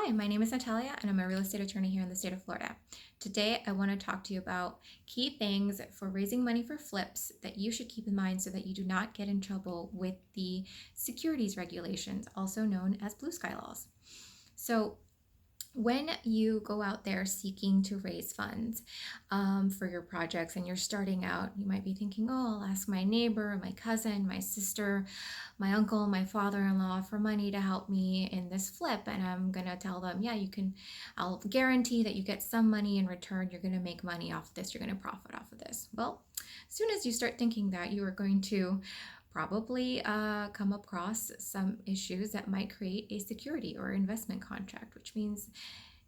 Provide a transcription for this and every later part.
Hi, my name is Natalia, and I'm a real estate attorney here in the state of Florida. Today, I want to talk to you about key things for raising money for flips that you should keep in mind so that you do not get in trouble with the securities regulations, also known as blue sky laws. So, when you go out there seeking to raise funds for your projects and you're starting out, you might be thinking, oh, I'll ask my neighbor, my cousin, my sister, my uncle, my father-in-law for money to help me in this flip. And I'm going to tell them, yeah, you can, I'll guarantee that you get some money in return. You're going to make money off this. You're going to profit off of this. Well, as soon as you start thinking that, you are going to probably come across some issues that might create a security or investment contract, which means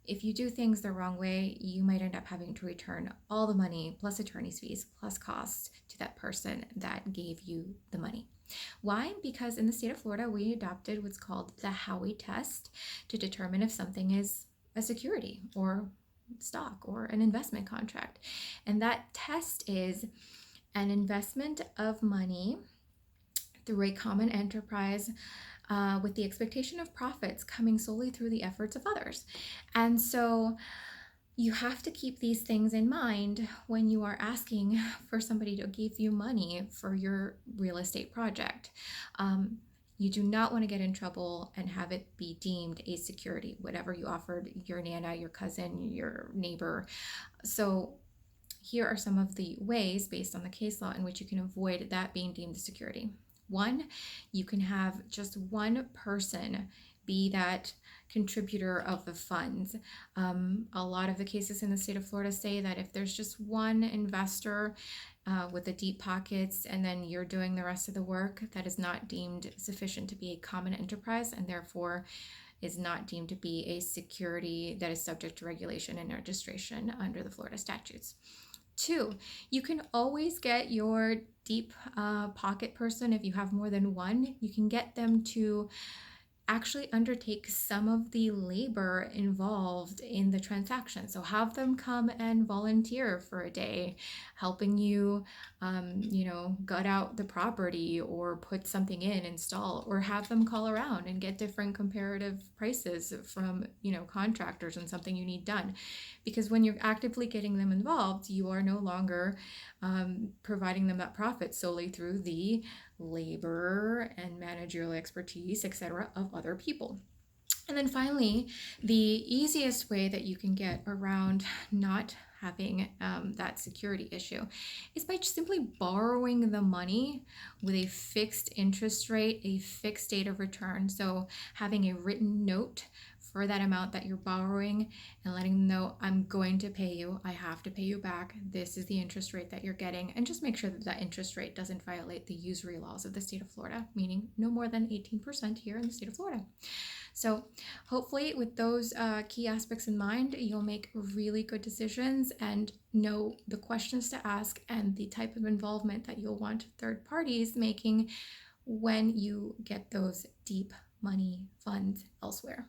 if you do things the wrong way, you might end up having to return all the money plus attorney's fees plus costs to that person that gave you the money. Why? Because in the state of Florida, we adopted what's called the Howey test to determine if something is a security or stock or an investment contract. And that test is an investment of money through a common enterprise with the expectation of profits coming solely through the efforts of others. And so you have to keep these things in mind when you are asking for somebody to give you money for your real estate project. You do not want to get in trouble and have it be deemed a security, whatever you offered your Nana, your cousin, your neighbor. So here are some of the ways, based on the case law, in which you can avoid that being deemed a security. One, you can have just one person be that contributor of the funds. A lot of the cases in the state of Florida say that if there's just one investor with the deep pockets and then you're doing the rest of the work, that is not deemed sufficient to be a common enterprise and therefore is not deemed to be a security that is subject to regulation and registration under the Florida statutes. Two, you can always get your deep pocket person, if you have more than one, you can get them to actually undertake some of the labor involved in the transaction. So have them come and volunteer for a day, helping you, gut out the property or put something in, install, or have them call around and get different comparative prices from, contractors and something you need done. Because when you're actively getting them involved, you are no longer providing them that profit solely through the labor and managerial expertise, etc., of other people. And then finally, the easiest way that you can get around not having that security issue is by just simply borrowing the money with a fixed interest rate, a fixed date of return. So having a written note for that amount that you're borrowing and letting them know, I'm going to pay you, I have to pay you back, this is the interest rate that you're getting, and just make sure that that interest rate doesn't violate the usury laws of the state of Florida, meaning no more than 18% here in the state of Florida. So hopefully with those key aspects in mind, you'll make really good decisions and know the questions to ask and the type of involvement that you'll want third parties making when you get those deep money funds elsewhere.